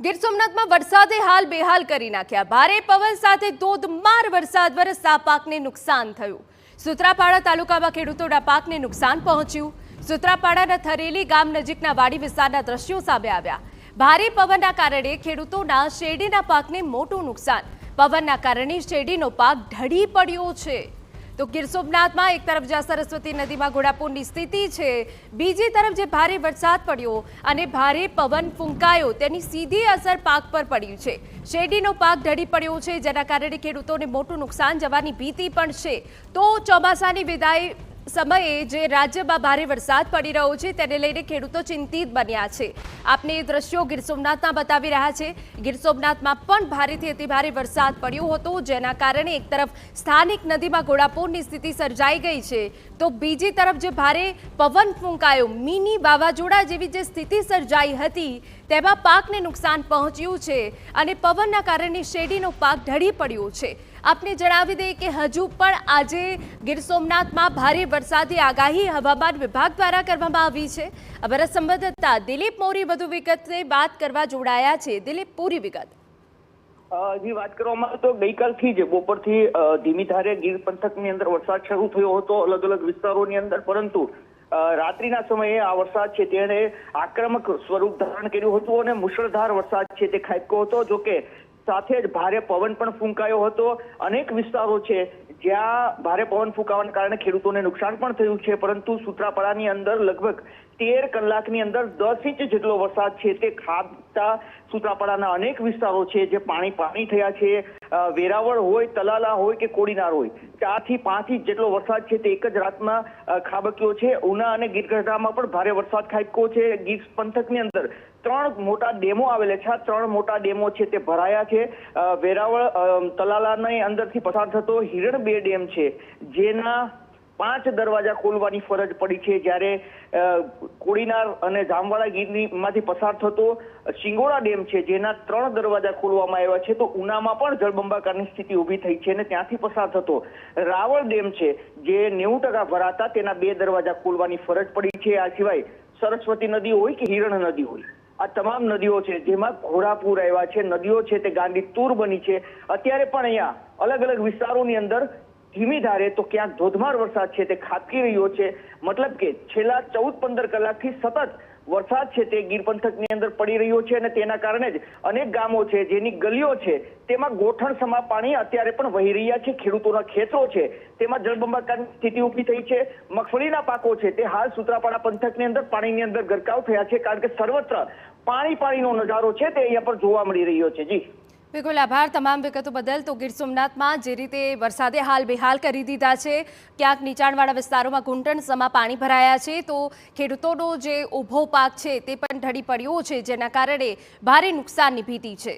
ગીર સોમનાથમાં વરસાદે હાલ બેહાલ કરી નાખ્યા। ભારે પવન સાથે ધોધમાર વરસાદ વરસતા પાકને નુકસાન થયું। સુત્રાપાડા તાલુકામાં ખેડૂતોના પાકને નુકસાન પહોંચ્યું। સુત્રાપાડાના થરેલી ગામ નજીકના વાડી વિસ્તારના દ્રશ્યો સામે આવ્યા। ભારે પવનના કારણે ખેડૂતોના શેરડીના પાકને મોટું નુકસાન। પવનના કારણે શેરડીનો પાક ઢળી પડ્યો છે। તો ગીર સોમનાથમાં એક તરફ જ્યાં સરસ્વતી નદીમાં ઘોડાપૂરની સ્થિતિ છે, બીજી તરફ જે ભારે વરસાદ પડ્યો અને ભારે પવન ફૂંકાયો તેની સીધી અસર પાક પર પડી છે। શેરડીનો પાક ઢળી પડ્યો છે, જેના કારણે ખેડૂતોને મોટું નુકસાન જવાની ભીતિ પણ છે। તો ચોમાસાની વિદાય સમયે જે રાજ્યમાં ભારે વરસાદ પડી રહ્યો છે તેને લઈને ખેડૂતો ચિંતિત બન્યા છે। આપને એ દ્રશ્યો ગીર સોમનાથના બતાવી રહ્યા છે। ગીર સોમનાથમાં પણ ભારેથી અતિ ભારે વરસાદ પડ્યો હતો, જેના કારણે એક તરફ સ્થાનિક નદીમાં ઘોડાપૂરની સ્થિતિ સર્જાઈ ગઈ છે, તો બીજી તરફ જે ભારે પવન ફૂંકાયો, મિની વાવાઝોડા જેવી જે સ્થિતિ સર્જાઈ હતી તેમાં પાકને નુકસાન પહોંચ્યું છે અને પવનના કારણે શેરડીનો પાક ઢળી પડ્યો છે। આપને જણાવી દઈએ કે હજુ પણ આજે ગીર સોમનાથમાં ભારે વરસાદની આગાહી હવામાન વિભાગ દ્વારા કરવામાં આવી છે। અમારા સંવાદદાતા દિલીપ મોરી વધુ વિગતે વાત કરવા જોડાયા છે। દિલીપ, પૂરી વિગત। જી, વાત કરવામાં તો ગઈકાલથી જ બપોરથી ધીમી ધારે ગીર પંથકની અંદર વરસાદ શરૂ થયો હતો અલગ અલગ વિસ્તારોની અંદર, પરંતુ રાત્રિના સમયે આ વરસાદ છે તેણે આક્રમક સ્વરૂપ ધારણ કર્યું હતું અને મુશળધાર વરસાદ છે તે ખાબક્યો હતો। જોકે સાથે જ ભારે પવન પણ ફૂંકાયો હતો। અનેક વિસ્તારો છે જ્યાં ભારે પવન ફૂંકાવાના કારણે ખેડૂતોને નુકસાન પણ થયું છે, પરંતુ સુત્રાપાડાની અંદર લગભગ 13 કલાકની અંદર 10 ઇંચ જેટલો વરસાદ છે તે ખાબકતા સુત્રાપાડાના અનેક વિસ્તારો છે જે પાણી થયા છે। વેરાવળ હોય, તલાલા હોય કે કોડીનાર હોય, 4 થી 5 ઇંચ જેટલો વરસાદ છે તે એક જ રાતમાં ખાબક્યો છે। ઉના અને ગીર ગઢડામાં પણ ભારે વરસાદ ખાબક્યો છે। ગીર પંથકની અંદર 3 મોટા ડેમો આવેલા છે। આ 3 મોટા ડેમો છે તે ભરાયા છે। વેરાવળ તલાલાની અંદરથી પસાર થતો હિરણ 2 ડેમ છે જેના 5 દરવાજા ખોલવાની ફરજ પડી છે, જ્યારે કોડીનાર અને જામવાડા ગીરમાંથી પસાર થતો શિંગોડા ડેમ છે જેના 3 દરવાજા ખોલવામાં આવ્યા છે। તો ઉનામાં પણ જળબંબાકારની સ્થિતિ ઊભી થઈ છે અને ત્યાંથી પસાર થતો રાવળ ડેમ છે જે 90% ભરાતા તેના 2 દરવાજા ખોલવાની ફરજ પડી છે। આ સિવાય સરસ્વતી નદી હોય કે હિરણ નદી હોય, આ તમામ નદીઓ છે જેમાં ઘોડાપૂર આવ્યા છે, નદીઓ છે તે ગાંડી તૂર બની છે। અત્યારે પણ અહીંયા અલગ અલગ વિસ્તારોની અંદર ધીમી ધારે તો ક્યાંક ધોધમાર વરસાદ છે તે ખાબકી રહ્યો છે। મતલબ કે છેલ્લા 14-15 કલાકથી સતત વરસાદ છે તે ગીર પંથકની અંદર પડી રહ્યો છે અને તેના કારણે જ અનેક ગામો છે જેની ગલીઓ છે તેમાં ગોઠણ સમા પાણી અત્યારે પણ વહી રહ્યા છે। ખેડૂતોના ખેતરો છે તેમાં જળબંબાકારની સ્થિતિ ઊભી થઈ છે। મગફળીના પાકો છે તે હાલ સુત્રાપાડા પંથકની અંદર પાણીની અંદર ગરકાવ થયા છે, કારણ કે સર્વત્ર પાણીનો નજારો છે તે અહીંયા પર જોવા મળી રહ્યો છે। જી બિલકુલ, આભાર તમામ વિગતો બદલ। તો ગીર સોમનાથમાં જે રીતે વરસાદે હાલ બેહાલ કરી દીધા છે, ક્યાંક નીચાણવાળા વિસ્તારોમાં ઘૂંટણ સમા પાણી ભરાયા છે, તો ખેડૂતોનો જે ઊભો પાક છે તે પણ ઢળી પડ્યો છે, જેના કારણે ભારે નુકસાનની ભીતિ છે।